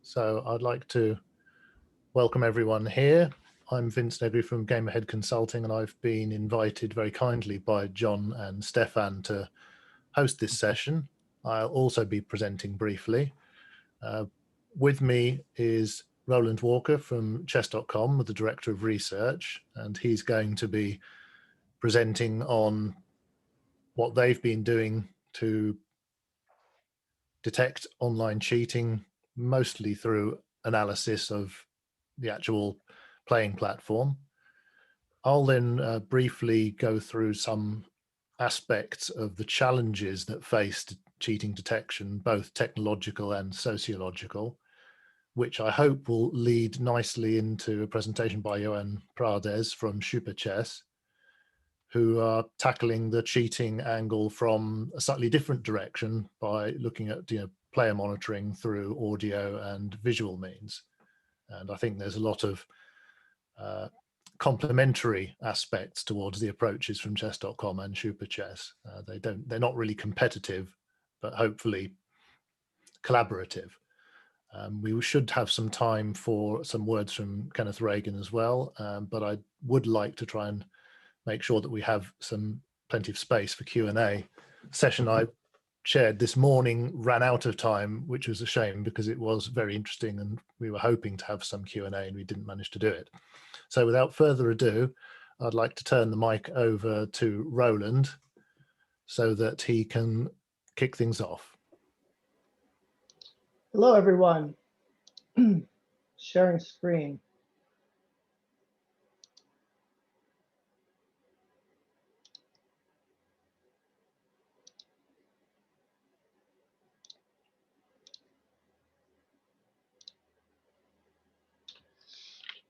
So I'd like to welcome everyone here. I'm Vince Negri from Game Ahead Consulting, and I've been invited very kindly by John and Stefan to host this session. I'll also be presenting briefly. With me is Roland Walker from chess.com, the Director of Research, and he's going to be presenting on what they've been doing to detect online cheating, mostly through analysis of the actual playing platform. I'll then briefly go through some aspects of the challenges that faced cheating detection, both technological and sociological, which I hope will lead nicely into a presentation by Joan Prades from Szuperchess, who are tackling the cheating angle from a slightly different direction by looking at player monitoring through audio and visual means. And I think there's a lot of complementary aspects towards the approaches from chess.com and Szuperchess. They're not really competitive, but hopefully collaborative. We should have some time for some words from Kenneth Reagan as well, but I would like to try and make sure that we have plenty of space for Q&A. Session I chaired this morning ran out of time, which was a shame because it was very interesting and we were hoping to have some Q&A and we didn't manage to do it. So without further ado, I'd like to turn the mic over to Roland so that he can kick things off. Hello, everyone. Sharing screen.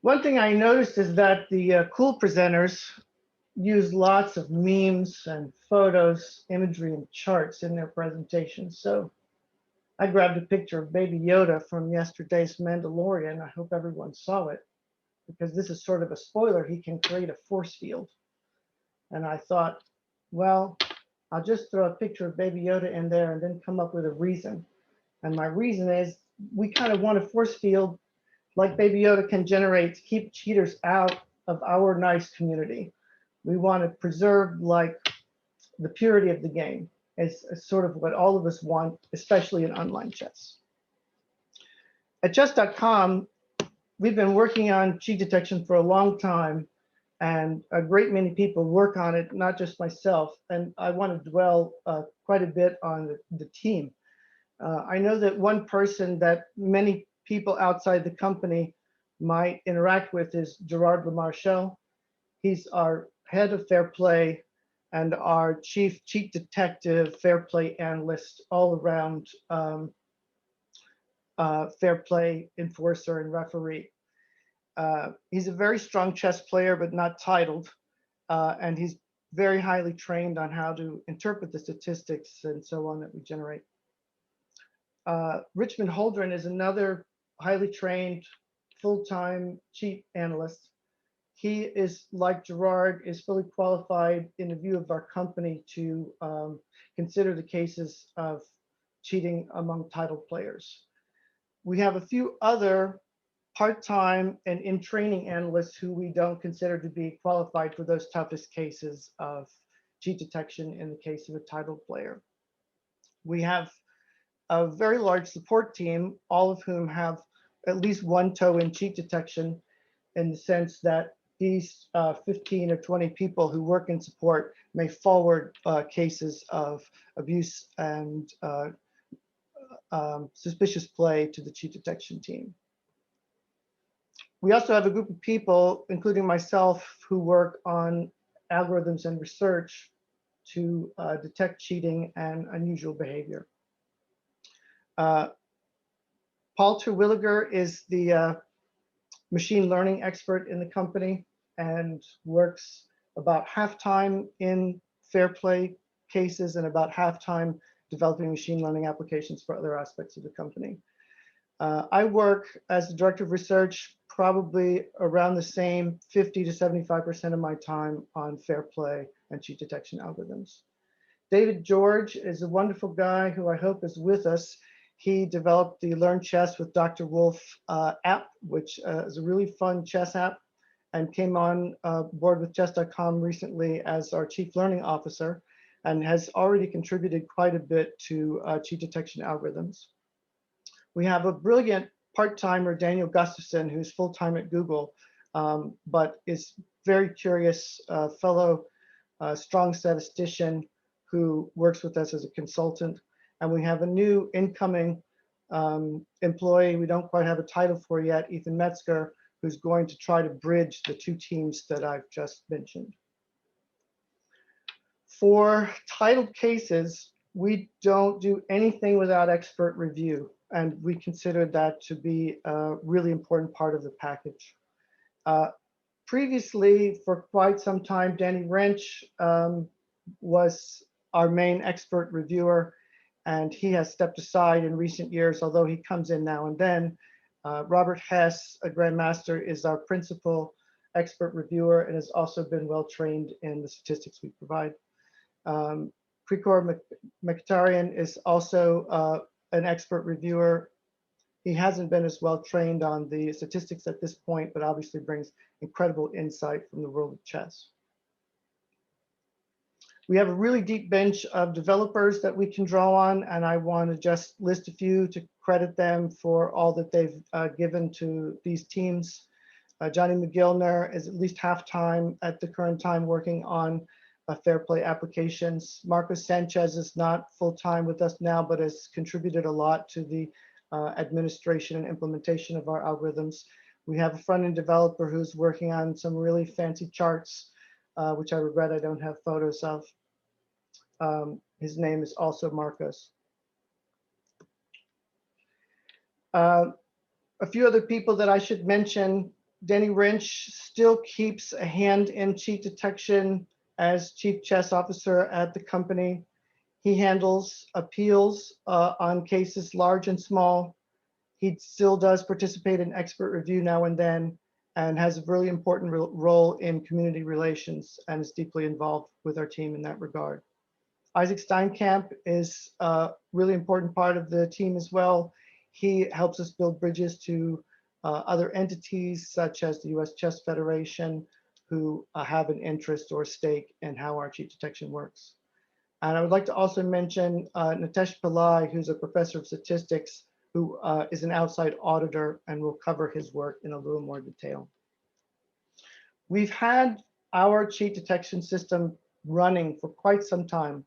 One thing I noticed is that the cool presenters use lots of memes and photos, imagery, and charts in their presentations. So I grabbed a picture of Baby Yoda from yesterday's Mandalorian. I hope everyone saw it, because this is sort of a spoiler. He can create a force field. And I thought, well, I'll just throw a picture of Baby Yoda in there and then come up with a reason. And my reason is we kind of want a force field like Baby Yoda can generate to keep cheaters out of our nice community. We want to preserve like the purity of the game. It's sort of what all of us want, especially in online chess. At chess.com, we've been working on cheat detection for a long time, and a great many people work on it, not just myself. And I want to dwell quite a bit on the team. I know that one person that many people outside the company might interact with is Gerard Lamarchelle. He's our head of fair play and our chief cheat detective, fair play analyst, all around fair play enforcer and referee. He's a very strong chess player, but not titled. And he's very highly trained on how to interpret the statistics and so on that we generate. Richmond Holdren is another highly trained, full-time cheat analyst. He is, like Gerard, is fully qualified in the view of our company to consider the cases of cheating among titled players. We have a few other part-time and in-training analysts who we don't consider to be qualified for those toughest cases of cheat detection in the case of a titled player. We have a very large support team, all of whom have at least one toe in cheat detection, in the sense that these 15 or 20 people who work in support may forward cases of abuse and suspicious play to the cheat detection team. We also have a group of people, including myself, who work on algorithms and research to detect cheating and unusual behavior. Paul Terwilliger is the machine learning expert in the company and works about half-time in fair play cases and about half-time developing machine learning applications for other aspects of the company. I work as the director of research probably around the same 50 to 75% of my time on fair play and cheat detection algorithms. David George is a wonderful guy who I hope is with us. He developed the Learn Chess with Dr. Wolf app, which is a really fun chess app, and came on board with chess.com recently as our chief learning officer, and has already contributed quite a bit to cheat detection algorithms. We have a brilliant part-timer, Daniel Gustafson, who's full-time at Google, but is very curious fellow strong statistician who works with us as a consultant. And we have a new incoming employee we don't quite have a title for yet, Ethan Metzger, who's going to try to bridge the two teams that I've just mentioned. For titled cases, we don't do anything without expert review, and we consider that to be a really important part of the package. Previously, for quite some time, Danny Wrench was our main expert reviewer, and he has stepped aside in recent years, although he comes in now and then. Robert Hess, a grandmaster, is our principal expert reviewer and has also been well trained in the statistics we provide. Krikor Mkhitaryan is also an expert reviewer. He hasn't been as well trained on the statistics at this point, but obviously brings incredible insight from the world of chess. We have a really deep bench of developers that we can draw on, and I want to just list a few to credit them for all that they've given to these teams. Johnny McGillner is at least half-time at the current time working on fair play applications. Marcos Sanchez is not full-time with us now, but has contributed a lot to the administration and implementation of our algorithms. We have a front-end developer who's working on some really fancy charts, which I regret I don't have photos of. His name is also Marcos. A few other people that I should mention. Danny Wrench still keeps a hand in cheat detection as chief chess officer at the company. He handles appeals on cases large and small. He still does participate in expert review now and then, and has a really important role in community relations and is deeply involved with our team in that regard. Isaac Steinkamp is a really important part of the team as well. He helps us build bridges to other entities such as the US Chess Federation, who have an interest or stake in how our cheat detection works. And I would like to also mention Nitesh Pillai, who's a professor of statistics, who is an outside auditor and will cover his work in a little more detail. We've had our cheat detection system running for quite some time.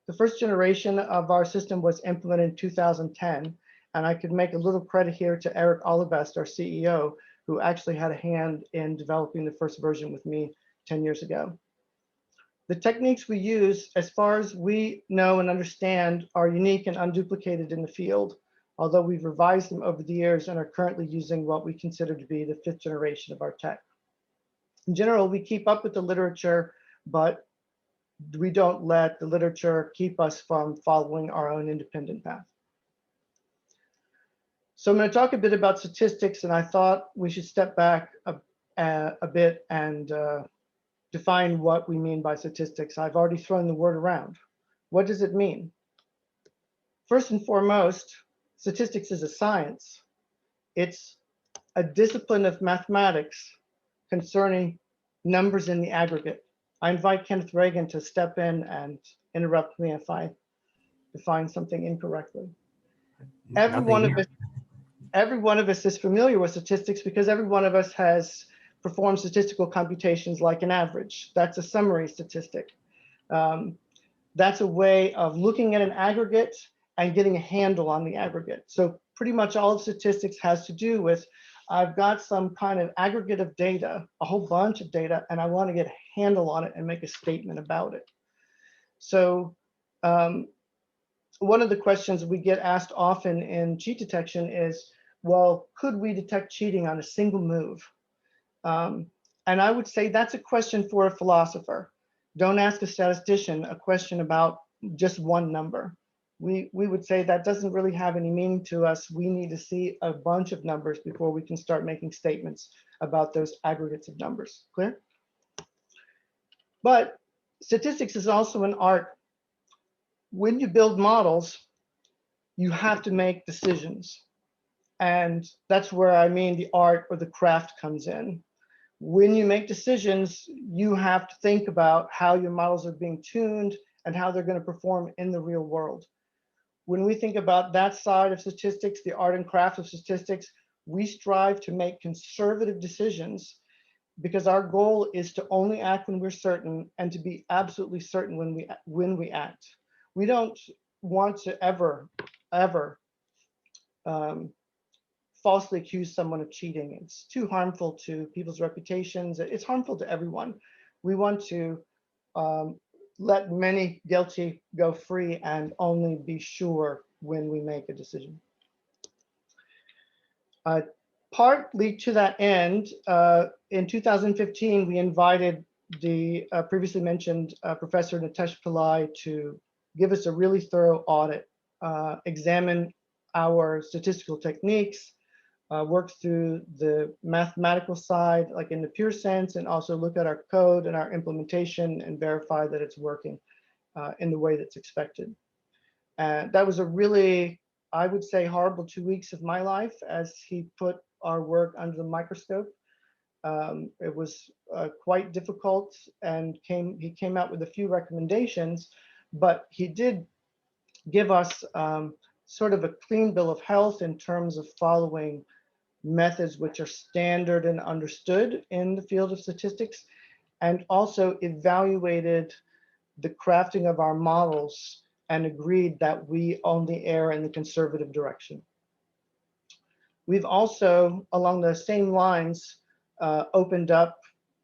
The first generation of our system was implemented in 2010, and I could make a little credit here to Eric Olivest, our CEO, who actually had a hand in developing the first version with me 10 years ago. The techniques we use, as far as we know and understand, are unique and unduplicated in the field, although we've revised them over the years and are currently using what we consider to be the 5th generation of our tech. In general, we keep up with the literature, but we don't let the literature keep us from following our own independent path. So I'm going to talk a bit about statistics, and I thought we should step back a bit and define what we mean by statistics. I've already thrown the word around. What does it mean? First and foremost, statistics is a science. It's a discipline of mathematics concerning numbers in the aggregate. I invite Kenneth Reagan to step in and interrupt me if I define something incorrectly. Every one of us is familiar with statistics because every one of us has performed statistical computations like an average. That's a summary statistic. That's a way of looking at an aggregate and getting a handle on the aggregate. So pretty much all of statistics has to do with, I've got some kind of aggregate of data, a whole bunch of data, and I want to get a handle on it and make a statement about it. So one of the questions we get asked often in cheat detection is, well, could we detect cheating on a single move? And I would say that's a question for a philosopher. Don't ask a statistician a question about just one number. We would say that doesn't really have any meaning to us. We need to see a bunch of numbers before we can start making statements about those aggregates of numbers. Clear? But statistics is also an art. When you build models, you have to make decisions. And that's where I mean the art or the craft comes in. When you make decisions, you have to think about how your models are being tuned and how they're going to perform in the real world. When we think about that side of statistics, the art and craft of statistics, we strive to make conservative decisions because our goal is to only act when we're certain and to be absolutely certain when we act. We don't want to ever um, falsely accuse someone of cheating. It's too harmful to people's reputations. It's harmful to everyone. We want to let many guilty go free and only be sure when we make a decision. Partly to that end, in 2015, we invited the previously mentioned Professor Nitesh Pillai to give us a really thorough audit, examine our statistical techniques, work through the mathematical side, like in the pure sense, and also look at our code and our implementation and verify that it's working in the way that's expected. And that was a really, I would say, horrible 2 weeks of my life as he put our work under the microscope. It was quite difficult, and he came out with a few recommendations, but he did give us sort of a clean bill of health in terms of following methods which are standard and understood in the field of statistics, and also evaluated the crafting of our models and agreed that we only err in the conservative direction. We've also, along those same lines, opened up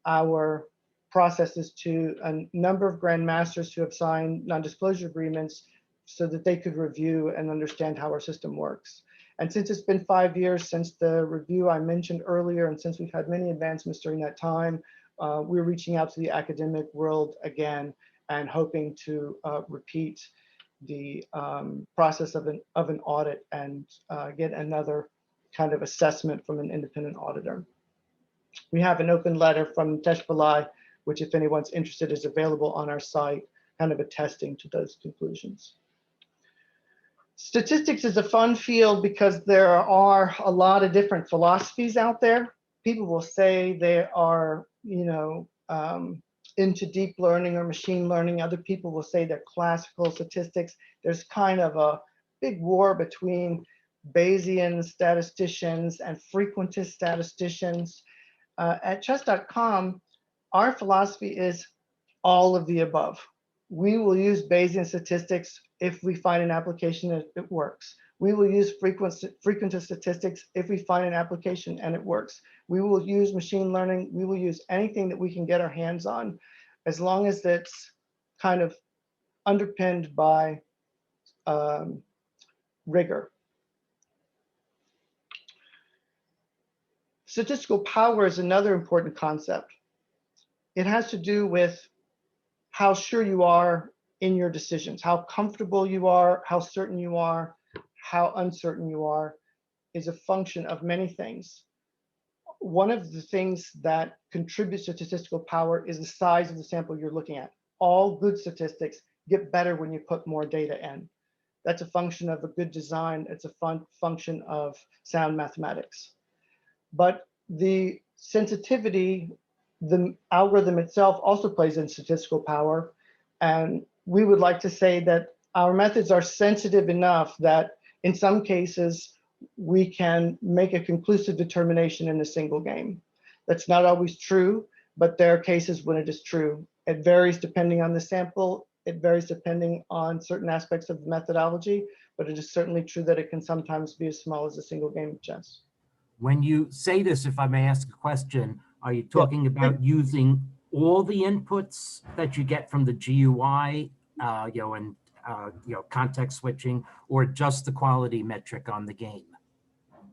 our processes to a number of grandmasters who have signed non-disclosure agreements so that they could review and understand how our system works. And since it's been 5 years since the review I mentioned earlier, and since we've had many advancements during that time, we're reaching out to the academic world again and hoping to repeat the process of an audit and get another kind of assessment from an independent auditor. We have an open letter from Nitesh Pillai, which if anyone's interested is available on our site, kind of attesting to those conclusions. Statistics is a fun field because there are a lot of different philosophies out there. People will say they are, into deep learning or machine learning. Other people will say they're classical statistics. There's kind of a big war between Bayesian statisticians and frequentist statisticians. At chess.com, our philosophy is all of the above. We will use Bayesian statistics if we find an application that it works. We will use frequentist statistics if we find an application and it works. We will use machine learning. We will use anything that we can get our hands on, as long as it's kind of underpinned by rigor. Statistical power is another important concept. It has to do with how sure you are in your decisions, how comfortable you are, how certain you are, how uncertain you are, is a function of many things. One of the things that contributes to statistical power is the size of the sample you're looking at. All good statistics get better when you put more data in. That's a function of a good design. It's a function of sound mathematics. But the sensitivity, the algorithm itself also plays in statistical power. And we would like to say that our methods are sensitive enough that in some cases, we can make a conclusive determination in a single game. That's not always true, but there are cases when it is true. It varies depending on the sample. It varies depending on certain aspects of the methodology, but it is certainly true that it can sometimes be as small as a single game of chess. When you say this, if I may ask a question, are you talking about using all the inputs that you get from the GUI, and context switching, or just the quality metric on the game?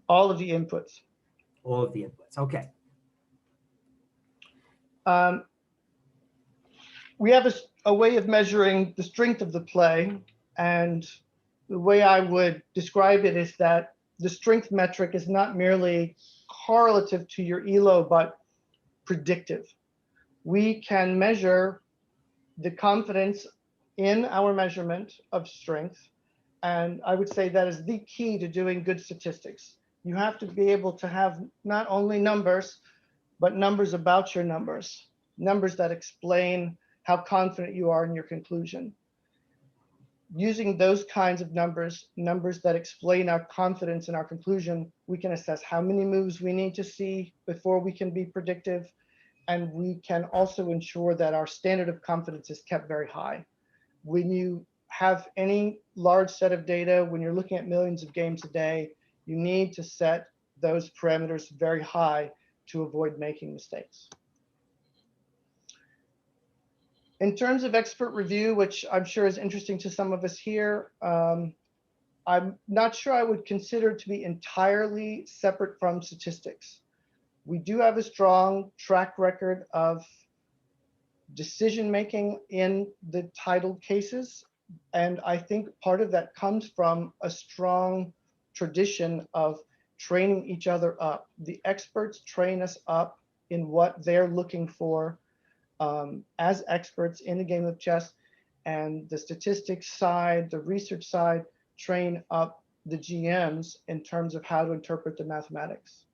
All of the inputs. All of the inputs. Okay. We have a way of measuring the strength of the play, and the way I would describe it is that the strength metric is not merely correlative to your ELO, but predictive. We can measure the confidence in our measurement of strength And I would say that is the key to doing good statistics. You have to be able to have not only numbers, but numbers about your numbers, numbers that explain how confident you are in your conclusion. Using those kinds of numbers, numbers that explain our confidence in our conclusion, we can assess how many moves we need to see before we can be predictive. And we can also ensure that our standard of confidence is kept very high. When you have any large set of data, when you're looking at millions of games a day, you need to set those parameters very high to avoid making mistakes. In terms of expert review, which I'm sure is interesting to some of us here, I'm not sure I would consider it to be entirely separate from statistics. We do have a strong track record of decision-making in the titled cases. And I think part of that comes from a strong tradition of training each other up. The experts train us up in what they're looking for as experts in the game of chess, and the statistics side, the research side, train up the GMs in terms of how to interpret the mathematics.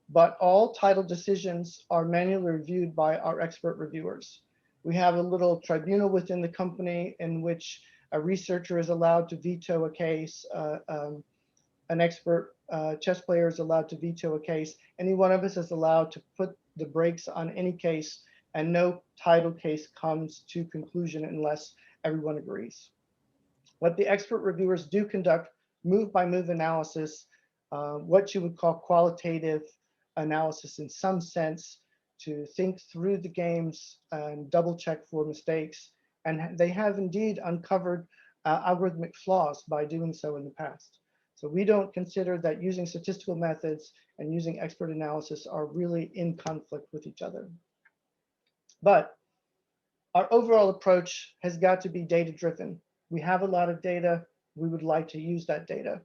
But all title decisions are manually reviewed by our expert reviewers. We have a little tribunal within the company in which a researcher is allowed to veto a case, an expert chess player is allowed to veto a case. Any one of us is allowed to put the brakes on any case, and no title case comes to conclusion unless everyone agrees. What the expert reviewers do conduct move by move analysis, what you would call qualitative analysis in some sense, to think through the games and double check for mistakes. And they have indeed uncovered algorithmic flaws by doing so in the past. So we don't consider that using statistical methods and using expert analysis are really in conflict with each other. But our overall approach has got to be data-driven. We have a lot of data. We would like to use that data.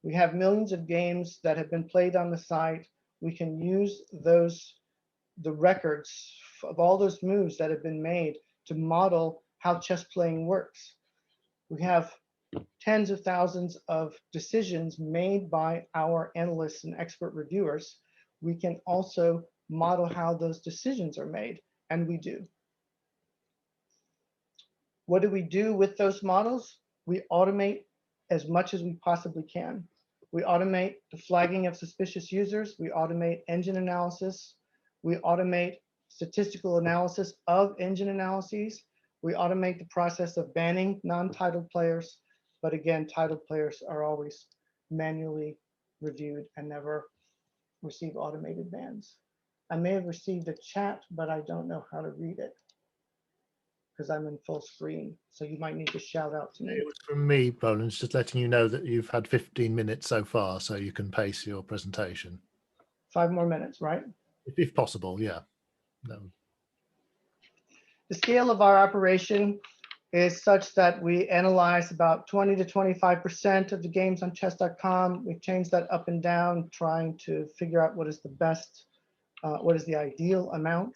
We have millions of games that have been played on the site. We can use the records of all those moves that have been made to model how chess playing works. We have tens of thousands of decisions made by our analysts and expert reviewers. We can also model how those decisions are made, and we do. What do we do with those models? We automate as much as we possibly can. We automate the flagging of suspicious users. We automate engine analysis. We automate statistical analysis of engine analyses. We automate the process of banning non-titled players. But again, titled players are always manually reviewed and never receive automated bans. I may have received a chat, but I don't know how to read it because I'm in full screen. So you might need to shout out to me. It was from me, Roland, just letting you know that you've had 15 minutes so far, so you can pace your presentation. 5 more minutes, right? If possible, yeah. No. The scale of our operation is such that we analyze about 20 to 25% of the games on chess.com. We've changed that up and down, trying to figure out what is the best, what is the ideal amount.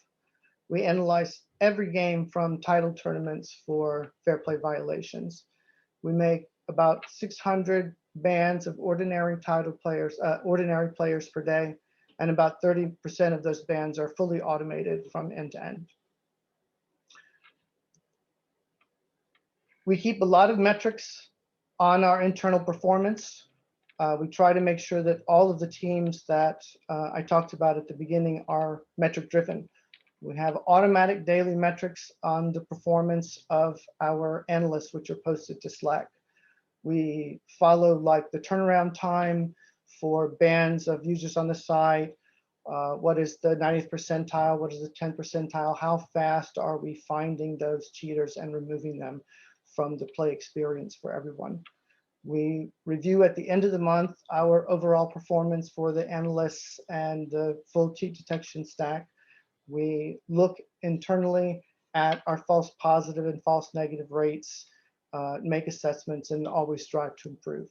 We analyze every game from title tournaments for fair play violations. We make about 600 bans of ordinary title players, ordinary players per day, and about 30% of those bans are fully automated from end to end. We keep a lot of metrics on our internal performance. We try to make sure that all of the teams that I talked about at the beginning are metric driven. We have automatic daily metrics on the performance of our analysts, which are posted to Slack. We follow like the turnaround time for bans of users on the site. What is the 90th percentile? What is the 10th percentile? How fast are we finding those cheaters and removing them from the play experience for everyone? We review at the end of the month our overall performance for the analysts and the full cheat detection stack. We look internally at our false positive and false negative rates, make assessments, and always strive to improve.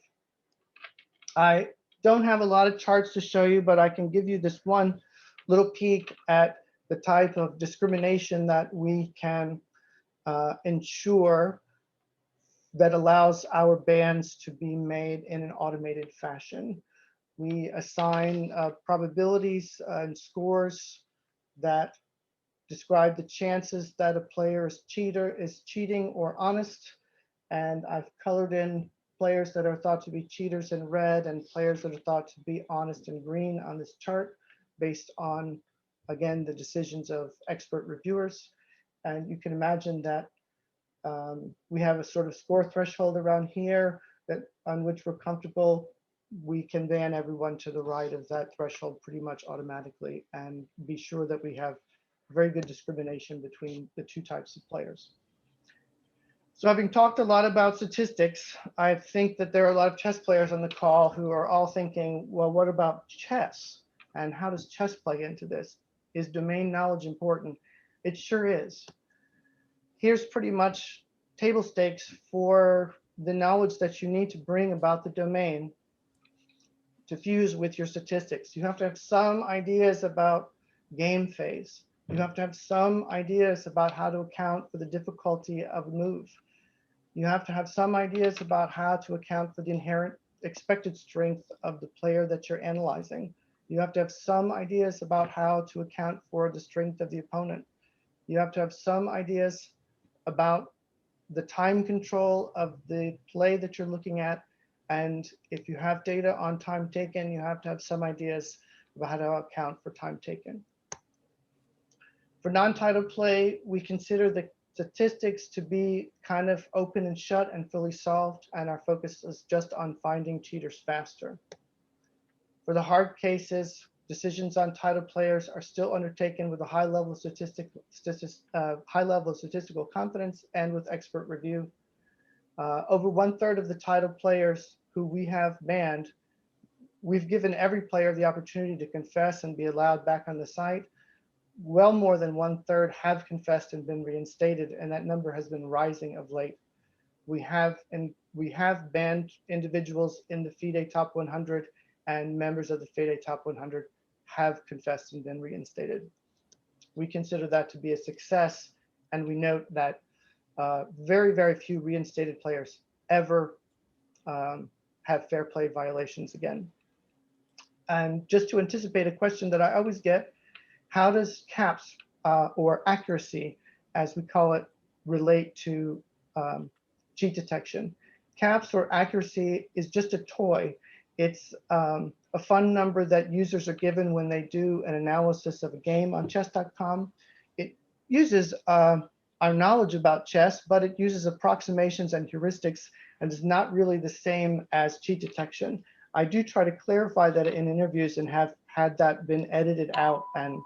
I don't have a lot of charts to show you, but I can give you this one little peek at the type of discrimination that we can ensure that allows our bands to be made in an automated fashion. We assign probabilities and scores that describe the chances that a player is cheating or honest. And I've colored in players that are thought to be cheaters in red and players that are thought to be honest in green on this chart based on, again, the decisions of expert reviewers. And you can imagine that we have a sort of score threshold around here that on which we're comfortable. We can ban everyone to the right of that threshold pretty much automatically and be sure that we have very good discrimination between the two types of players. So having talked a lot about statistics, I think that there are a lot of chess players on the call who are all thinking, well, what about chess? And how does chess play into this? Is domain knowledge important? It sure is. Here's pretty much table stakes for the knowledge that you need to bring about the domain to fuse with your statistics. You have to have some ideas about game phase. You have to have some ideas about how to account for the difficulty of a move. You have to have some ideas about how to account for the inherent expected strength of the player that you're analyzing. You have to have some ideas about how to account for the strength of the opponent. You have to have some ideas about the time control of the play that you're looking at. And if you have data on time taken, you have to have some ideas about how to account for time taken. For non-title play, we consider the statistics to be kind of open and shut and fully solved, and our focus is just on finding cheaters faster. For the hard cases, decisions on title players are still undertaken with a high level of statistical confidence and with expert review. Over 1/3 of the title players who we have banned, we've given every player the opportunity to confess and be allowed back on the site. Well more than 1/3 have confessed and been reinstated, and that number has been rising of late. We have banned individuals in the FIDE Top 100, and members of the FIDE Top 100 have confessed and been reinstated. We consider that to be a success, and we note that very, very few reinstated players ever have fair play violations again. And just to anticipate a question that I always get, how does CAPS or accuracy, as we call it, relate to cheat detection? CAPS or accuracy is just a toy. It's a fun number that users are given when they do an analysis of a game on chess.com. It uses our knowledge about chess, but it uses approximations and heuristics and is not really the same as cheat detection. I do try to clarify that in interviews and have had that been edited out and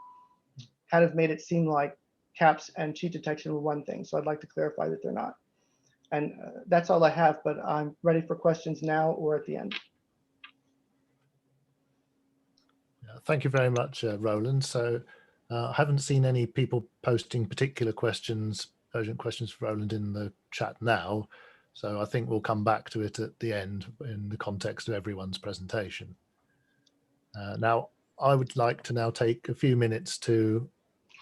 kind of made it seem like CAPS and cheat detection were one thing. So I'd like to clarify that they're not. And that's all I have, but I'm ready for questions now or at the end. Thank you very much, Roland. So I haven't seen any people posting particular questions, urgent questions for Roland in the chat now. So I think we'll come back to it at the end in the context of everyone's presentation. Now, I would like to now take a few minutes to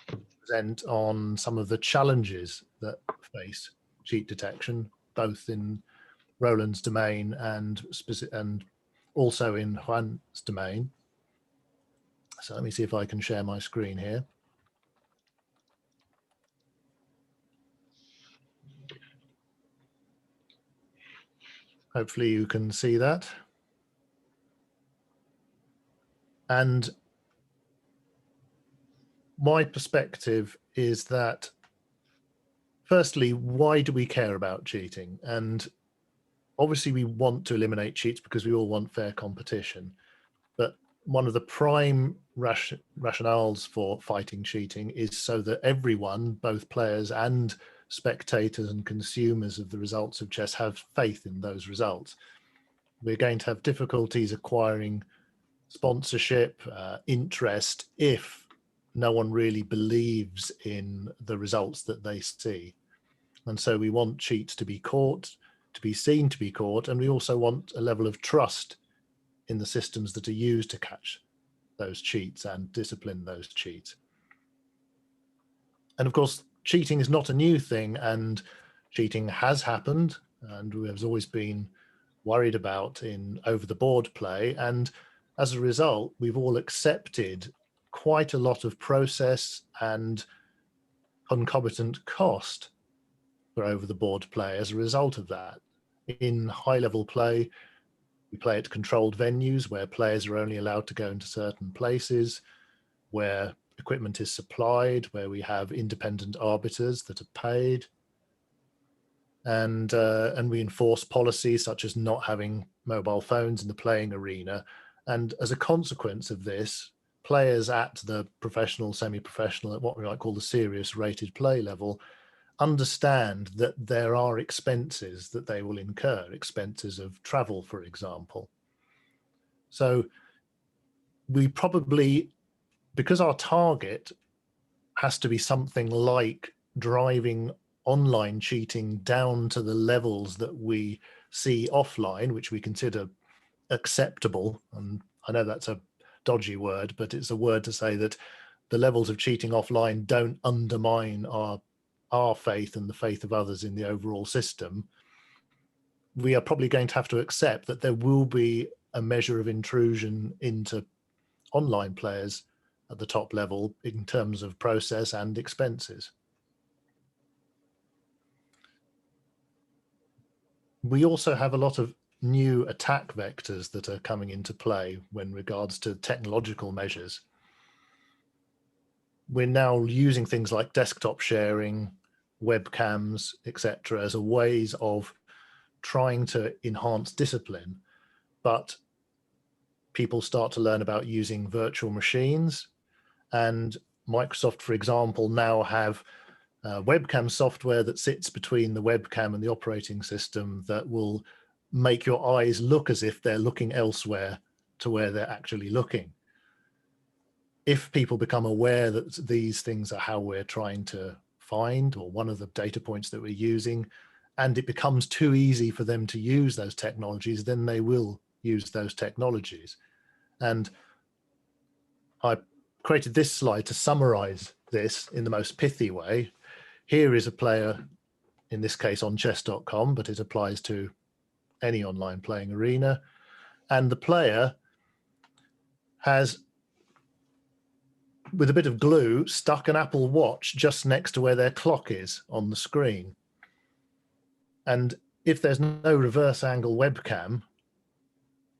present on some of the challenges that face cheat detection, both in Roland's domain and also in Juan's domain. So let me see if I can share my screen here. Hopefully you can see that. And my perspective is that, firstly, why do we care about cheating? And obviously we want to eliminate cheats because we all want fair competition. But one of the prime rationales for fighting cheating is so that everyone, both players and spectators and consumers of the results of chess, have faith in those results. We're going to have difficulties acquiring sponsorship, interest, if no one really believes in the results that they see. And so we want cheats to be caught, to be seen to be caught, and we also want a level of trust in the systems that are used to catch those cheats and discipline those cheats. And of course, cheating is not a new thing, and cheating has happened. and we've always been worried about in over-the-board play. And as a result, we've all accepted quite a lot of process and concomitant cost for over-the-board play as a result of that. In high-level play, we play at controlled venues where players are only allowed to go into certain places, where equipment is supplied, where we have independent arbiters that are paid, and we enforce policies such as not having mobile phones in the playing arena. And as a consequence of this, players at the professional, semi-professional, at what we might call the serious rated play level, understand that there are expenses that they will incur, expenses of travel, for example. So we probably, because our target has to be something like driving online cheating down to the levels that we see offline, which we consider acceptable. And I know that's a dodgy word, but it's a word to say that the levels of cheating offline don't undermine our faith and the faith of others in the overall system. We are probably going to have to accept that there will be a measure of intrusion into online players at the top level in terms of process and expenses. We also have a lot of new attack vectors that are coming into play when regards to technological measures. We're now using things like desktop sharing, webcams, etc., as a ways of trying to enhance discipline, but people start to learn about using virtual machines, and Microsoft, for example, now have webcam software that sits between the webcam and the operating system that will make your eyes look as if they're looking elsewhere to where they're actually looking. If people become aware that these things are how we're trying to find, or one of the data points that we're using, and it becomes too easy for them to use those technologies, then they will use those technologies. And I created this slide to summarize this in the most pithy way. Here is a player, in this case on chess.com, but it applies to any online playing arena. And the player has, with a bit of glue, stuck an Apple Watch just next to where their clock is on the screen. And if there's no reverse angle webcam,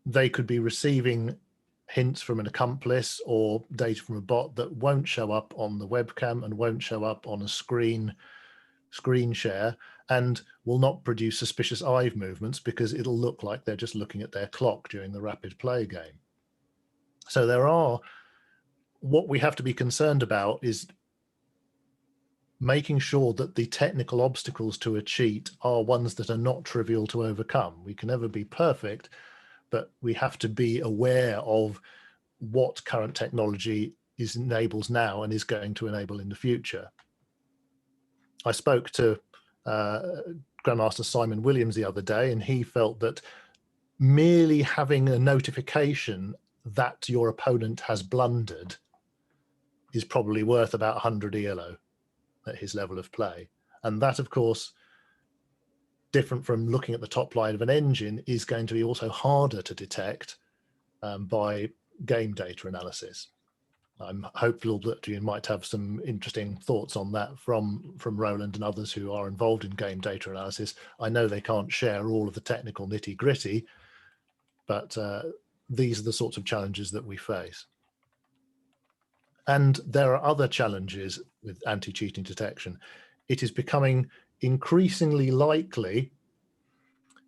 they could be receiving hints from an accomplice or data from a bot that won't show up on the webcam and won't show up on a screen share, and will not produce suspicious eye movements because it'll look like they're just looking at their clock during the rapid play game. So what we have to be concerned about is making sure that the technical obstacles to a cheat are ones that are not trivial to overcome. We can never be perfect, but we have to be aware of what current technology enables now and is going to enable in the future. I spoke to Grandmaster Simon Williams the other day, and he felt that merely having a notification that your opponent has blundered is probably worth about 100 ELO at his level of play. And that, of course, different from looking at the top line of an engine, is going to be also harder to detect by game data analysis. I'm hopeful that you might have some interesting thoughts on that from Roland and others who are involved in game data analysis. I know they can't share all of the technical nitty-gritty, but these are the sorts of challenges that we face. And there are other challenges with anti-cheating detection. It is becoming increasingly likely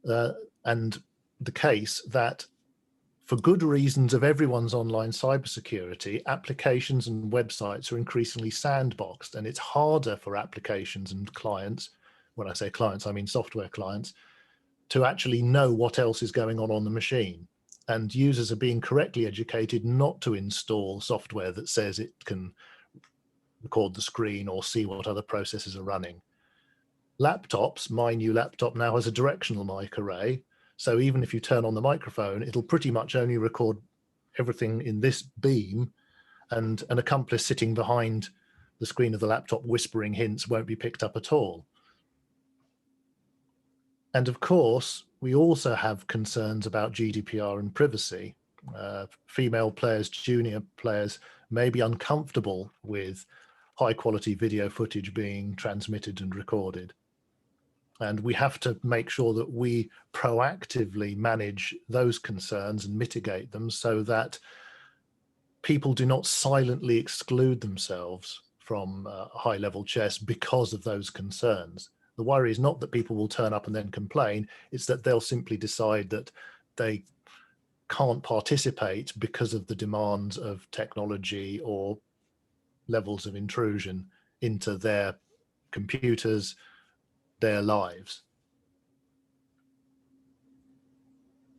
and the case that, for good reasons of everyone's online cybersecurity, applications and websites are increasingly sandboxed, and it's harder for applications and clients, when I say clients, I mean software clients, to actually know what else is going on the machine. And users are being correctly educated not to install software that says it can record the screen or see what other processes are running. Laptops, my new laptop now has a directional mic array. So even if you turn on the microphone, it'll pretty much only record everything in this beam, and an accomplice sitting behind the screen of the laptop whispering hints won't be picked up at all. And of course, we also have concerns about GDPR and privacy. Female players, junior players may be uncomfortable with high quality video footage being transmitted and recorded. And we have to make sure that we proactively manage those concerns and mitigate them so that people do not silently exclude themselves from high-level chess because of those concerns. The worry is not that people will turn up and then complain, it's that they'll simply decide that they can't participate because of the demands of technology or levels of intrusion into their computers, their lives.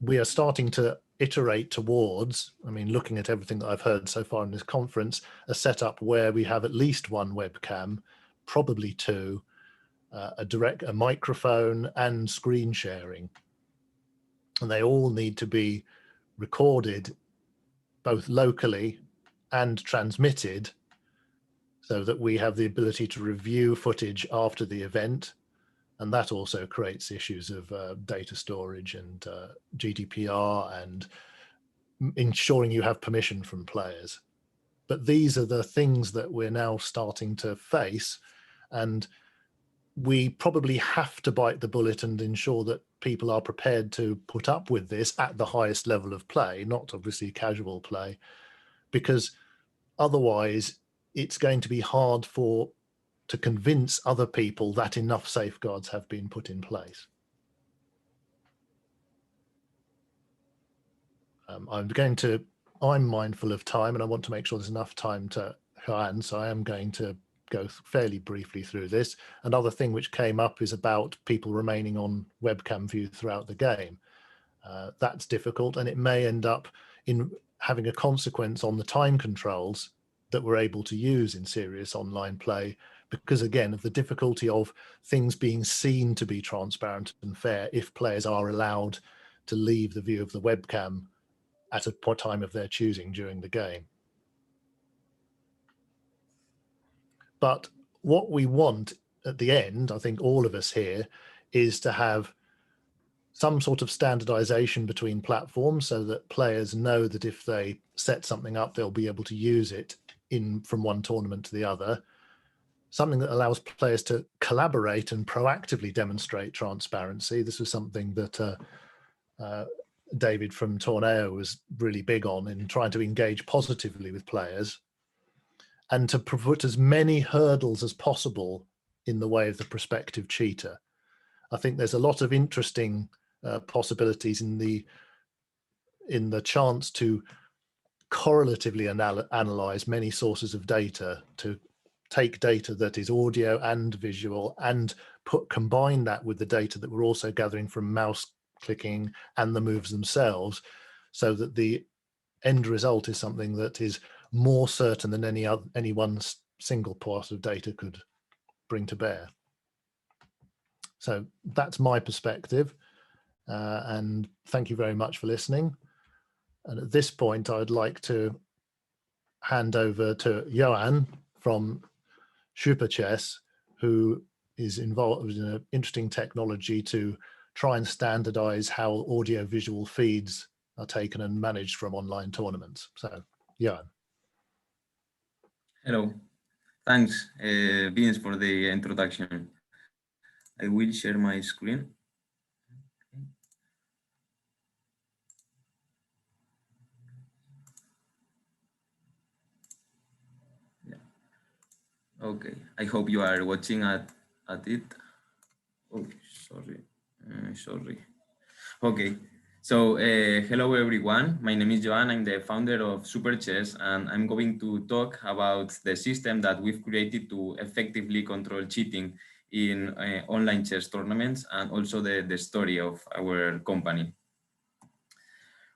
We are starting to iterate towards, I mean, looking at everything that I've heard so far in this conference, a setup where we have at least one webcam, probably two, a microphone and screen sharing. And they all need to be recorded both locally and transmitted so that we have the ability to review footage after the event. And that also creates issues of data storage and GDPR and ensuring you have permission from players. But these are the things that we're now starting to face. And we probably have to bite the bullet and ensure that people are prepared to put up with this at the highest level of play, not obviously casual play, because otherwise it's going to be hard to convince other people that enough safeguards have been put in place. I'm mindful of time and I want to make sure there's enough time to Joan, so I am going to go fairly briefly through this. Another thing which came up is about people remaining on webcam view throughout the game. That's difficult and it may end up in having a consequence on the time controls that we're able to use in serious online play, because again of the difficulty of things being seen to be transparent and fair if players are allowed to leave the view of the webcam at a time of their choosing during the game. But what we want at the end, I think all of us here, is to have some sort of standardization between platforms so that players know that if they set something up, they'll be able to use it from one tournament to the other. Something that allows players to collaborate and proactively demonstrate transparency. This was something that David from Torneo was really big on in trying to engage positively with players and to put as many hurdles as possible in the way of the prospective cheater. I think there's a lot of interesting possibilities in the chance to correlatively analyze many sources of data, to take data that is audio and visual and combine that with the data that we're also gathering from mouse clicking and the moves themselves, so that the end result is something that is more certain than any one single part of data could bring to bear. So that's my perspective, and thank you very much for listening. And at this point, I'd like to hand over to Joan from Szuperchess, who is involved in an interesting technology to try and standardize how audio-visual feeds are taken and managed from online tournaments. So, Joan. Hello, thanks, Vince, for the introduction. I will share my screen. Yeah. Okay, I hope you are watching at it. Oh, sorry. Okay, so hello everyone. My name is Joan. I'm the founder of Szuperchess, and I'm going to talk about the system that we've created to effectively control cheating in online chess tournaments, and also the story of our company.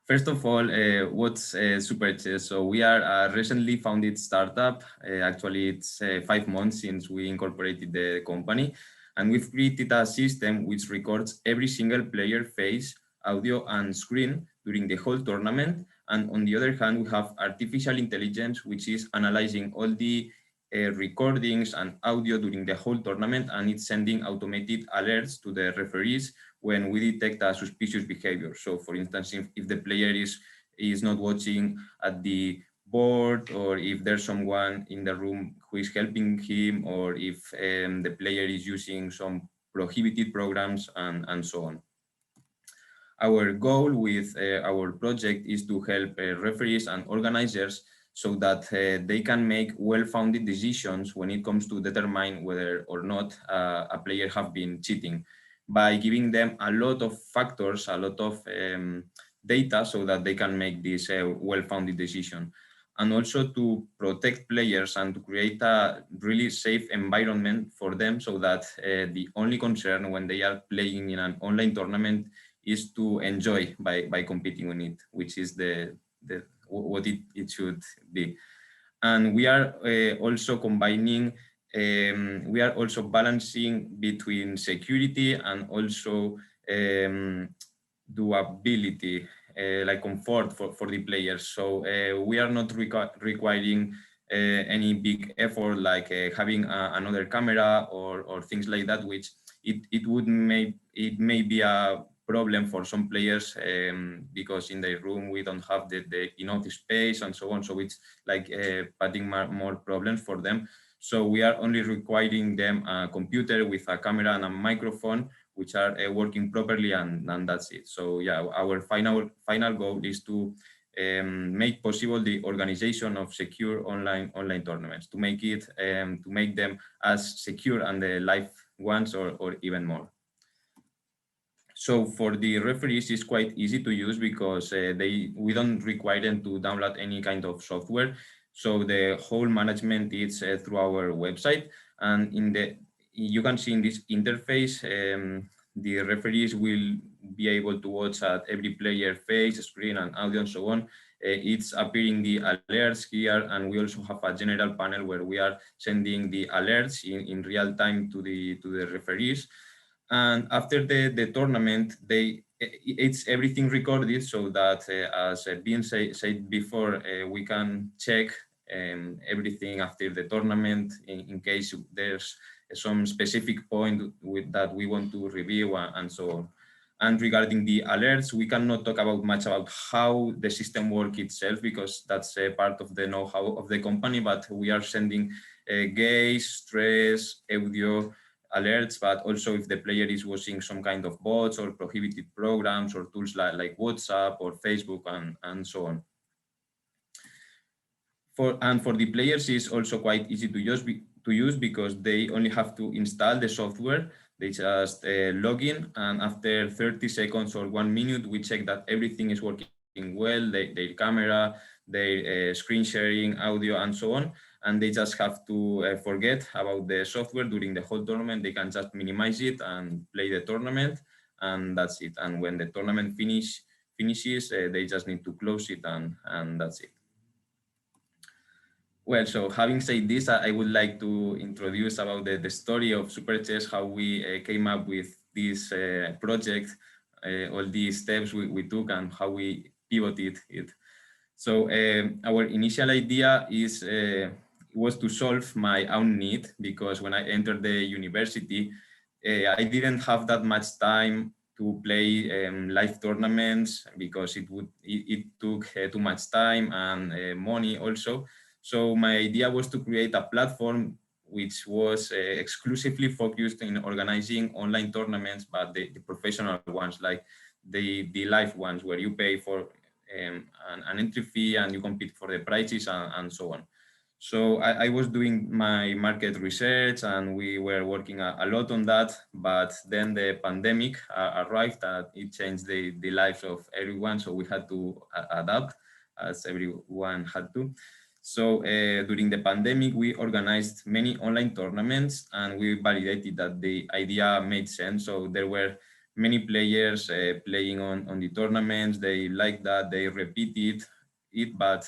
First of all, what's Szuperchess? So we are a recently founded startup. Actually, it's 5 months since we incorporated the company, and we've created a system which records every single player face, audio, and screen during the whole tournament. And on the other hand, we have artificial intelligence, which is analyzing all the recordings and audio during the whole tournament, and it's sending automated alerts to the referees when we detect a suspicious behavior. So for instance, if the player is not watching at the board, or if there's someone in the room who is helping him, or if the player is using some prohibited programs, and so on. Our goal with our project is to help referees and organizers so that they can make well-founded decisions when it comes to determine whether or not a player have been cheating, by giving them a lot of factors, a lot of data, so that they can make this well-founded decision. And also to protect players and to create a really safe environment for them, so that the only concern when they are playing in an online tournament is to enjoy by competing on it, which is what it should be. And we are also combining, we are also balancing between security and also doability, like comfort for the players. So we are not requiring any big effort, like having another camera or things like that, which it may be a problem for some players, because in their room we don't have the enough space and so on. So it's like putting more problems for them. So we are only requiring them a computer with a camera and a microphone, which are working properly, and that's it. So yeah, our final goal is to make possible the organization of secure online tournaments, to make it to make them as secure and the live ones, or even more. So for the referees, it's quite easy to use, because we don't require them to download any kind of software. So the whole management is through our website, and you can see in this interface, the referees will be able to watch at every player face, screen, and audio, and so on. It's appearing the alerts here, and we also have a general panel where we are sending the alerts in real time to the referees. And after the tournament, it's everything recorded, so that as being said before, we can check everything after the tournament in case there's some specific point that we want to review, and so on. And regarding the alerts, we cannot talk much about how the system works itself, because that's a part of the know-how of the company, but we are sending gaze, stress, audio alerts, but also if the player is using some kind of bots or prohibited programs or tools like WhatsApp or Facebook, and so on. For the players, it's also quite easy to use because they only have to install the software. They just log in, and after 30 seconds or 1 minute, we check that everything is working well, their camera, their screen sharing, audio, and so on. And they just have to forget about the software during the whole tournament. They can just minimize it and play the tournament, and that's it. And when the tournament finishes, they just need to close it, and that's it. Well, so having said this, I would like to introduce about the story of Szuperchess, how we came up with this project, all these steps we took, and how we pivoted it. So our initial idea was to solve my own need, because when I entered the university, I didn't have that much time to play live tournaments, because it took too much time and money also. So my idea was to create a platform which was exclusively focused in organizing online tournaments, but the professional ones, like the live ones, where you pay for an entry fee and you compete for the prizes, and so on. So I was doing my market research, and we were working a lot on that, but then the pandemic arrived, and it changed the lives of everyone, so we had to adapt, as everyone had to. So during the pandemic, we organized many online tournaments, and we validated that the idea made sense. So there were many players playing on the tournaments. They liked that, they repeated it, but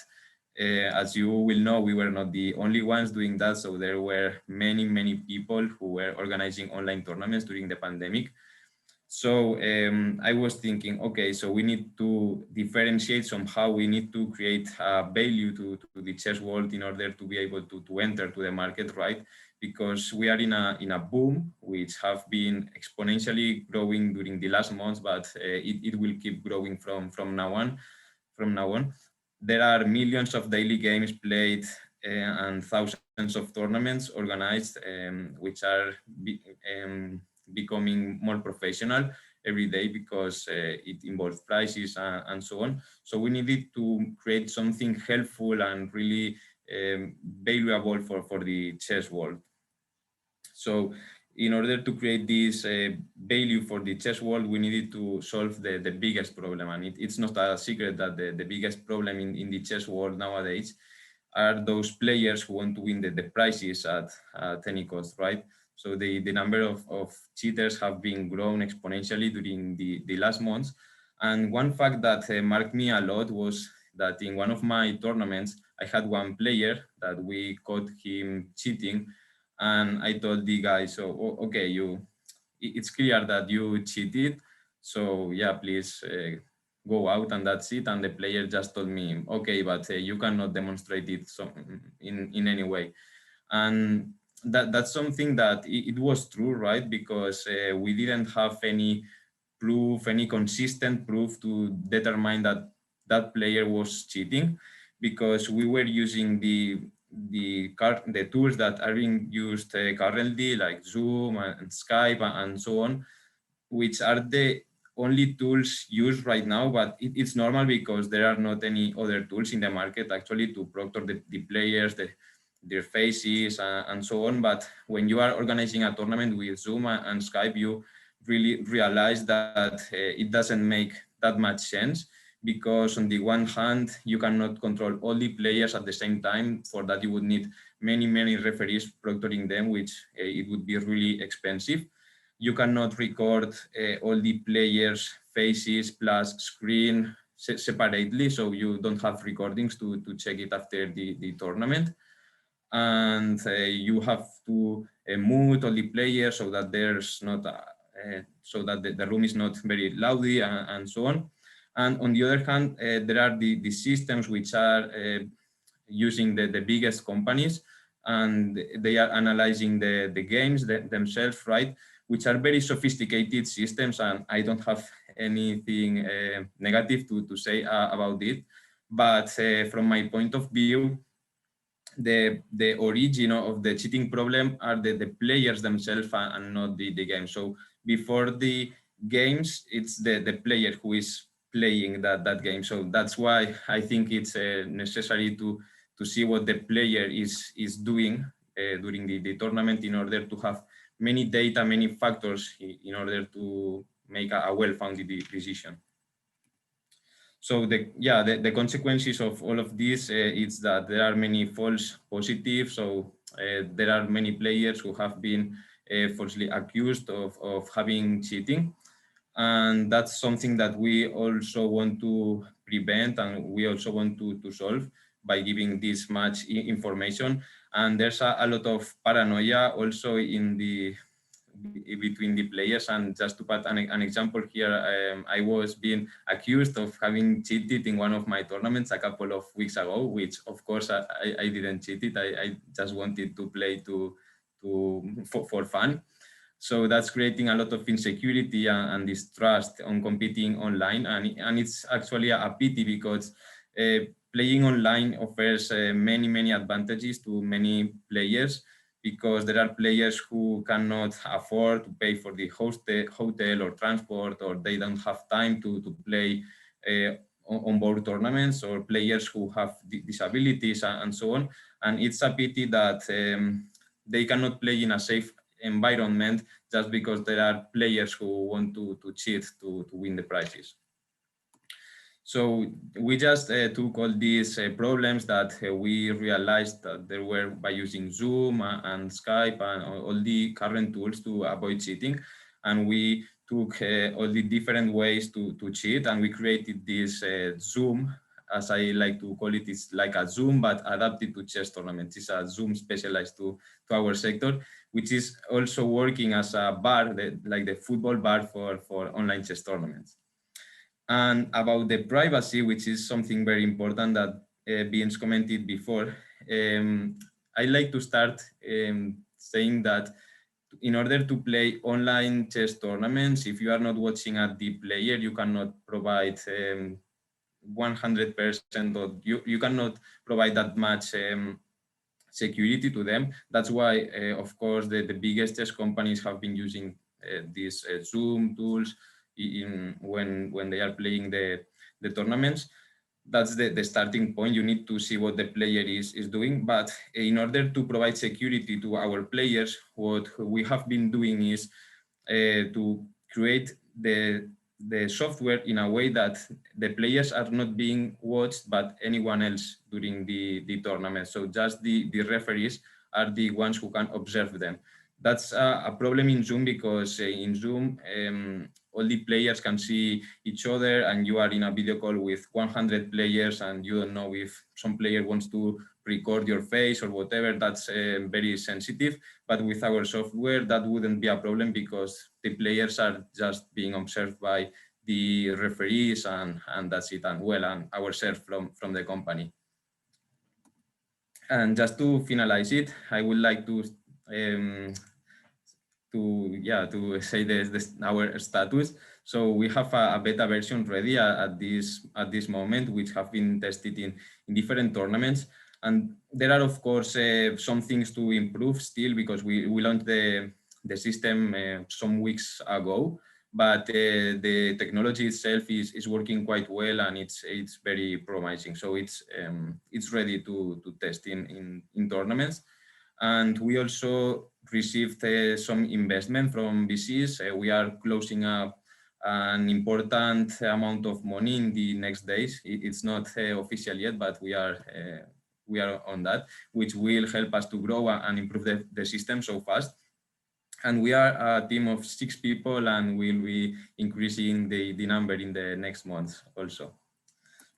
as you will know, we were not the only ones doing that. So there were many people who were organizing online tournaments during the pandemic. So I was thinking, okay, so we need to differentiate somehow. We need to create a value to the chess world in order to be able to enter to the market, right? Because we are in a boom, which have been exponentially growing during the last months, but it will keep growing from now on. There are millions of daily games played and thousands of tournaments organized, which are becoming more professional every day because it involves prices and so on. So we needed to create something helpful and really valuable for the chess world. So in order to create this value for the chess world, we needed to solve the biggest problem. And it's not a secret that the biggest problem in the chess world nowadays are those players who want to win the prizes at any cost, right? So the number of cheaters have been grown exponentially during the last months. And one fact that marked me a lot was that in one of my tournaments, I had one player that we caught him cheating. And I told the guy, so, okay, it's clear that you cheated. So yeah, please go out and that's it. And the player just told me, okay, but you cannot demonstrate it in any way. And that's something that it was true, right? Because we didn't have any proof, any consistent proof to determine that that player was cheating, because we were using the tools that are being used currently, like Zoom and Skype and so on, which are the only tools used right now. But it's normal because there are not any other tools in the market actually to proctor the players, their faces and so on. But when you are organizing a tournament with Zoom and Skype, you really realize that it doesn't make that much sense, because on the one hand, you cannot control all the players at the same time. For that, you would need many referees proctoring them, which it would be really expensive. You cannot record all the players' faces plus screen separately, so you don't have recordings to check it after the tournament. And you have to mute all the players so that there's not so that the room is not very loudy and so on. And on the other hand, there are the systems which are using the biggest companies, and they are analyzing the games themselves, right? Which are very sophisticated systems, and I don't have anything negative to say about it. But from my point of view, the origin of the cheating problem are the players themselves and not the game. So before the games, it's the player who is playing that game. So that's why I think it's necessary to see what the player is doing during the tournament, in order to have many data, many factors in order to make a well-founded decision. So the consequences of all of this is that there are many false positives. So there are many players who have been falsely accused of having cheating. And that's something that we also want to prevent, and we also want to solve by giving this much information. And there's a lot of paranoia also in between the players. And just to put an example here, I was being accused of having cheated in one of my tournaments a couple of weeks ago, which of course I didn't cheat it. I just wanted to play for fun. So that's creating a lot of insecurity and distrust on competing online. And it's actually a pity, because playing online offers many advantages to many players, because there are players who cannot afford to pay for the hotel or transport, or they don't have time to play on board tournaments, or players who have disabilities and so on. And it's a pity that they cannot play in a safe environment just because there are players who want to cheat to win the prizes. So we just took all these problems that we realized that there were by using Zoom and Skype and all the current tools to avoid cheating. And we took all the different ways to cheat, and we created this Zoom as I like to call it, it's like a Zoom, but adapted to chess tournaments. It's a Zoom specialized to our sector, which is also working as a bar, like the football bar for online chess tournaments. And about the privacy, which is something very important that Vince commented before, I like to start saying that in order to play online chess tournaments, if you are not watching at the player, you cannot provide 100%, or you cannot provide that much security to them. That's why, of course, the biggest chess companies have been using these Zoom tools when they are playing the tournaments. That's the starting point. You need to see what the player is doing. But in order to provide security to our players, what we have been doing is to create the software in a way that the players are not being watched by anyone else during the tournament. So just the referees are the ones who can observe them. That's a problem in Zoom, because in Zoom, all the players can see each other, and you are in a video call with 100 players, and you don't know if some player wants to record your face or whatever. That's very sensitive. But with our software, that wouldn't be a problem, because the players are just being observed by the referees, and that's it, and ourselves from the company. And just to finalize it, I would like to say our status. So we have a beta version ready at this moment, which have been tested in different tournaments. And there are, of course, some things to improve still, because we launched the system some weeks ago. But the technology itself is working quite well, and it's very promising. So it's ready to test in tournaments. And we also received some investment from VCs. We are closing up an important amount of money in the next days. It's not official yet, but we are on that, which will help us to grow and improve the system so fast. And we are a team of 6 people, and we'll be increasing the number in the next months also.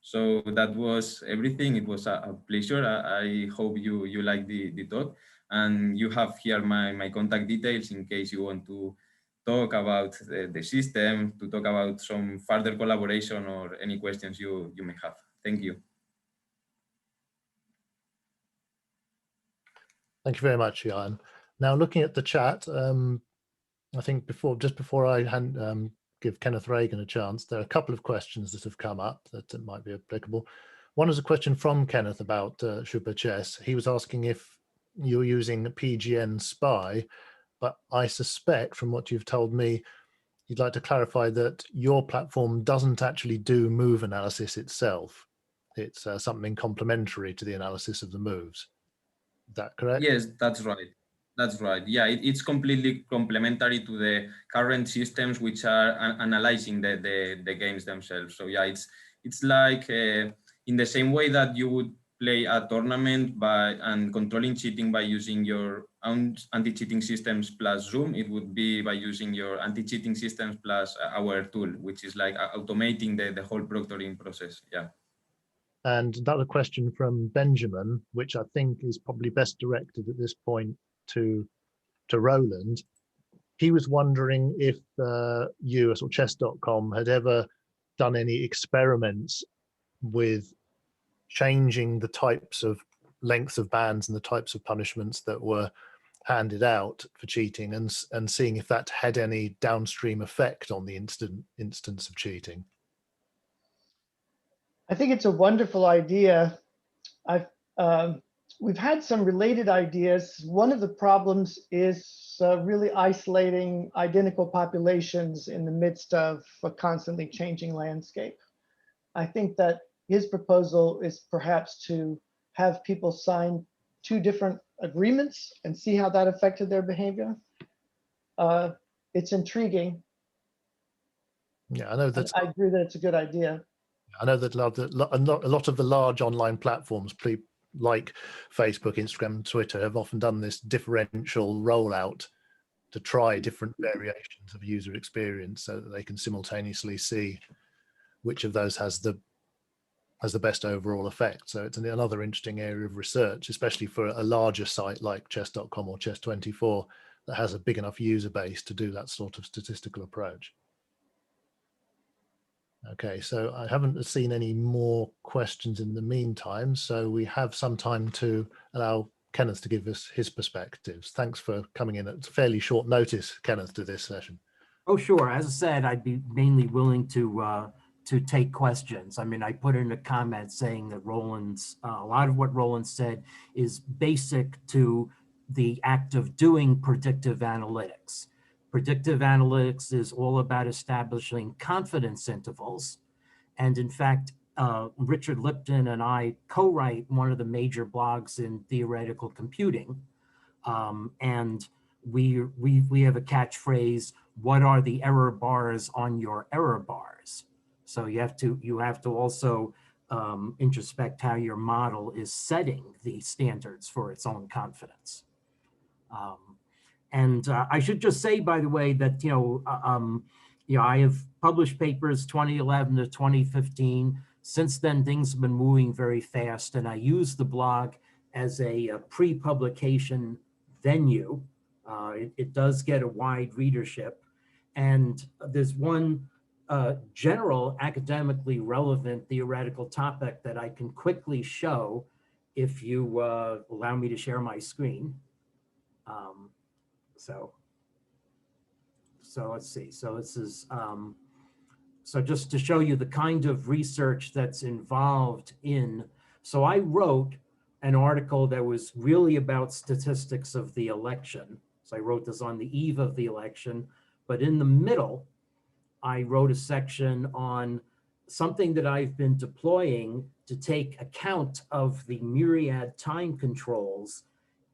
So that was everything. It was a pleasure. I hope you like the talk, and you have here my contact details in case you want to talk about the system, to talk about some further collaboration, or any questions you may have. Thank you. Thank you very much, Jan. Now, looking at the chat, I think just before I give Kenneth Reagan a chance, there are a couple of questions that have come up that might be applicable. One is a question from Kenneth about Szuperchess. He was asking if you're using PGN Spy, but I suspect from what you've told me, you'd like to clarify that your platform doesn't actually do move analysis itself. It's something complementary to the analysis of the moves. Is that correct? Yes, that's right. That's right. Yeah, it's completely complementary to the current systems which are analyzing the games themselves. So yeah, it's like in the same way that you would play a tournament and controlling cheating by using your own anti-cheating systems plus Zoom, it would be by using your anti-cheating systems plus our tool, which is like automating the whole proctoring process. Yeah. And another question from Benjamin, which I think is probably best directed at this point to Roland. He was wondering if you, or chess.com, had ever done any experiments with changing the types of lengths of bans and the types of punishments that were handed out for cheating, and seeing if that had any downstream effect on the instance of cheating. I think it's a wonderful idea. We've had some related ideas. One of the problems is really isolating identical populations in the midst of a constantly changing landscape. I think that his proposal is perhaps to have people sign 2 different agreements and see how that affected their behavior. It's intriguing. Yeah, I know that. I agree that it's a good idea. I know that a lot of the large online platforms, like Facebook, Instagram, Twitter, have often done this differential rollout to try different variations of user experience, so that they can simultaneously see which of those has the has the best overall effect. So it's another interesting area of research, especially for a larger site like chess.com or chess24 that has a big enough user base to do that sort of statistical approach. Okay, so I haven't seen any more questions in the meantime, so we have some time to allow Kenneth to give us his perspectives. Thanks for coming in at fairly short notice, Kenneth, to this session. Oh, sure. As I said, I'd be mainly willing to take questions. I mean, I put in a comment saying that Roland's, a lot of what Roland said is basic to the act of doing predictive analytics. Predictive analytics is all about establishing confidence intervals. And in fact, Richard Lipton and I co-write one of the major blogs in theoretical computing. And we have a catchphrase, what are the error bars on your error bars? So you have to also introspect how your model is setting the standards for its own confidence. And I should just say, by the way, that I have published papers 2011 to 2015. Since then, things have been moving very fast, and I use the blog as a pre-publication venue. It does get a wide readership, and there's one general academically relevant theoretical topic that I can quickly show if you allow me to share my screen. So let's see. So this is so just to show you the kind of research that's involved in. So I wrote an article that was really about statistics of the election. So I wrote this on the eve of the election, but in the middle, I wrote a section on something that I've been deploying to take account of the myriad time controls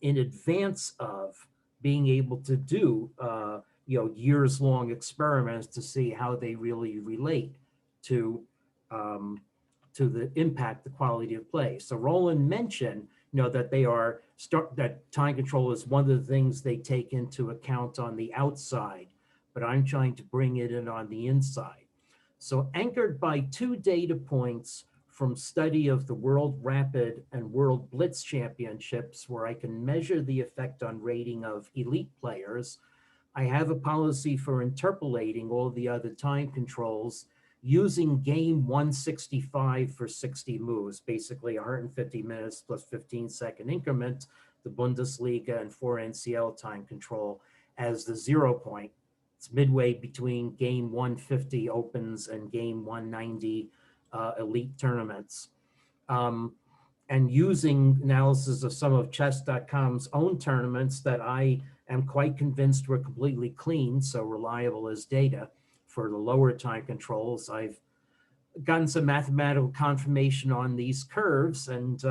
in advance of being able to do years-long experiments to see how they really relate to the impact, the quality of play. So Roland mentioned, that that time control is one of the things they take into account on the outside, but I'm trying to bring it in on the inside. So anchored by 2 data points from study of the World Rapid and World Blitz Championships, where I can measure the effect on rating of elite players, I have a policy for interpolating all the other time controls using game 165 for 60 moves, basically 150 minutes plus 15-second increment, the Bundesliga and 4 NCL time control as the 0 point. It's midway between game 150 opens and game 190 elite tournaments. And using analysis of some of chess.com's own tournaments that I am quite convinced were completely clean, so reliable as data for the lower time controls. I've gotten some mathematical confirmation on these curves and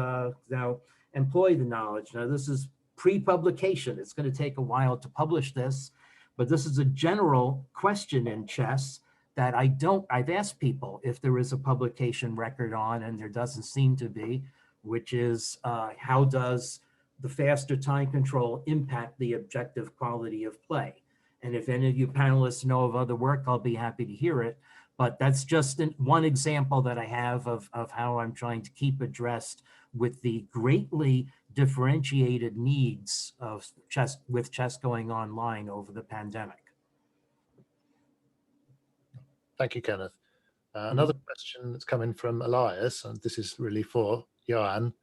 now employ the knowledge. Now this is pre-publication. It's going to take a while to publish this, but this is a general question in chess that I've asked people if there is a publication record on, and there doesn't seem to be, which is how does the faster time control impact the objective quality of play? And if any of you panelists know of other work, I'll be happy to hear it. But that's just one example that I have of how I'm trying to keep addressed with the greatly differentiated needs of chess, with chess going online over the pandemic. Thank you, Kenneth. Another question that's coming from Elias, and this is really for Joan.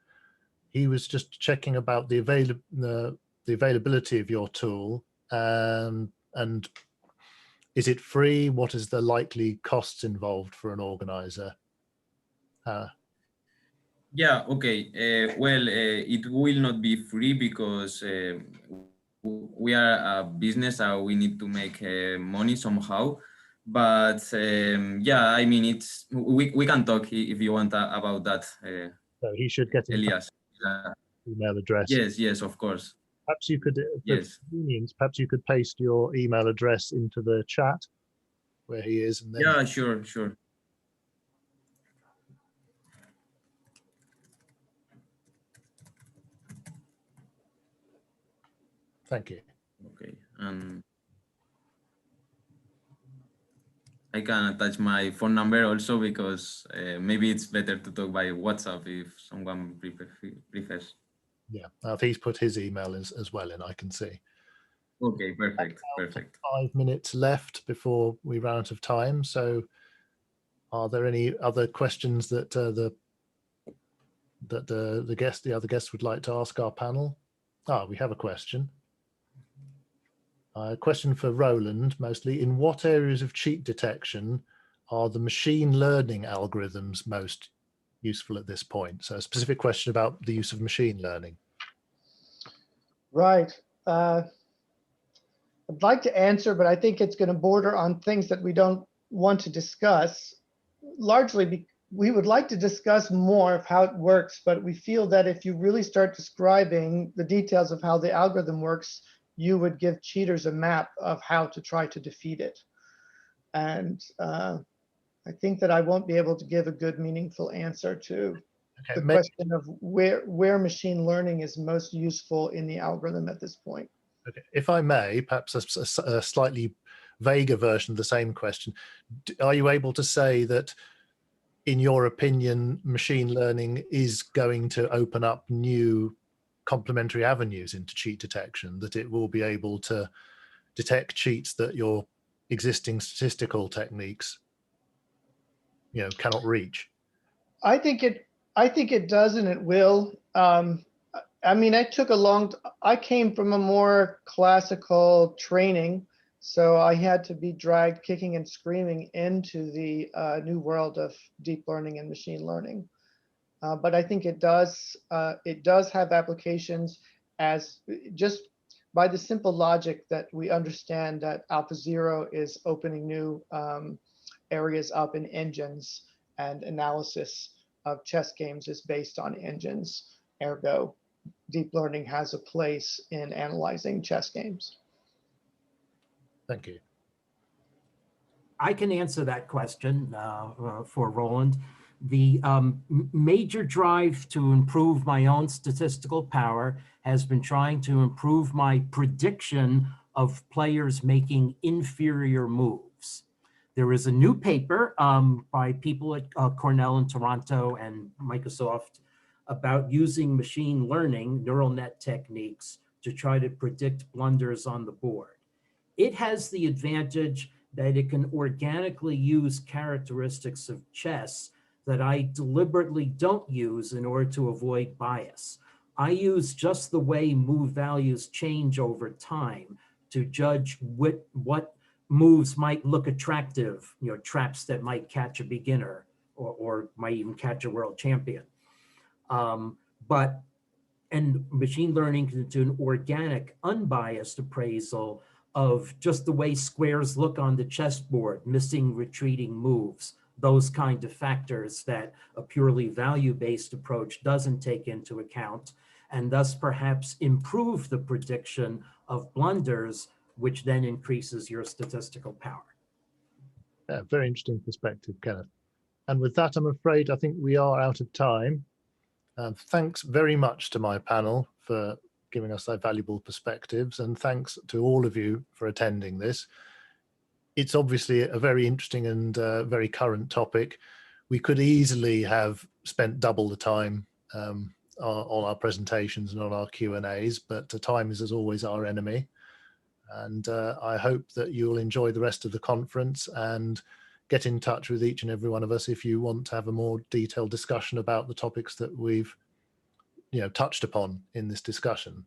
He was just checking about the availability of your tool, and is it free? What is the likely costs involved for an organizer? Yeah, okay. Well, it will not be free because we are a business and we need to make money somehow. But yeah, I mean, we can talk if you want about that. So he should get Elias. Email address. Yes, of course. Perhaps you could, yes. for convenience, perhaps you could paste your email address into the chat where he is. And then yeah, sure. Thank you. Okay. I can attach my phone number also, because maybe it's better to talk by WhatsApp if someone prefers. Yeah, he's put his email as well in, I can see. Okay, perfect, perfect. 5 minutes left before we run out of time. So are there any other questions that the other guests would like to ask our panel? We have a question. A question for Roland, mostly. In what areas of cheat detection are the machine learning algorithms most useful at this point? So a specific question about the use of machine learning. Right. I'd like to answer, but I think it's going to border on things that we don't want to discuss. Largely, we would like to discuss more of how it works, but we feel that if you really start describing the details of how the algorithm works, you would give cheaters a map of how to try to defeat it. And I think that I won't be able to give a good, meaningful answer to the question of where machine learning is most useful in the algorithm at this point. Okay. If I may, perhaps a slightly vaguer version of the same question. Are you able to say that, in your opinion, machine learning is going to open up new complementary avenues into cheat detection, that it will be able to detect cheats that your existing statistical techniques, cannot reach? I think it does, and it will. I mean, I came from a more classical training, so I had to be dragged kicking and screaming into the new world of deep learning and machine learning. But I think it does have applications, as just by the simple logic that we understand that AlphaZero is opening new areas up in engines, and analysis of chess games is based on engines. Ergo, deep learning has a place in analyzing chess games. Thank you. I can answer that question for Roland. The major drive to improve my own statistical power has been trying to improve my prediction of players making inferior moves. There is a new paper by people at Cornell in Toronto and Microsoft about using machine learning, neural net techniques, to try to predict blunders on the board. It has the advantage that it can organically use characteristics of chess that I deliberately don't use in order to avoid bias. I use just the way move values change over time to judge what moves might look attractive, traps that might catch a beginner or might even catch a world champion. And machine learning can do an organic, unbiased appraisal of just the way squares look on the chessboard, missing, retreating moves, those kind of factors that a purely value-based approach doesn't take into account, and thus perhaps improve the prediction of blunders, which then increases your statistical power. Yeah, very interesting perspective, Kenneth. And with that, I'm afraid I think we are out of time. Thanks very much to my panel for giving us their valuable perspectives, and thanks to all of you for attending this. It's obviously a very interesting and very current topic. We could easily have spent double the time on our presentations and on our Q&As, but time is, as always, our enemy. And I hope that you'll enjoy the rest of the conference and get in touch with each and every one of us if you want to have a more detailed discussion about the topics that we've touched upon in this discussion.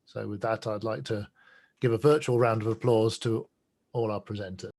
So with that, I'd like to give a virtual round of applause to all our presenters.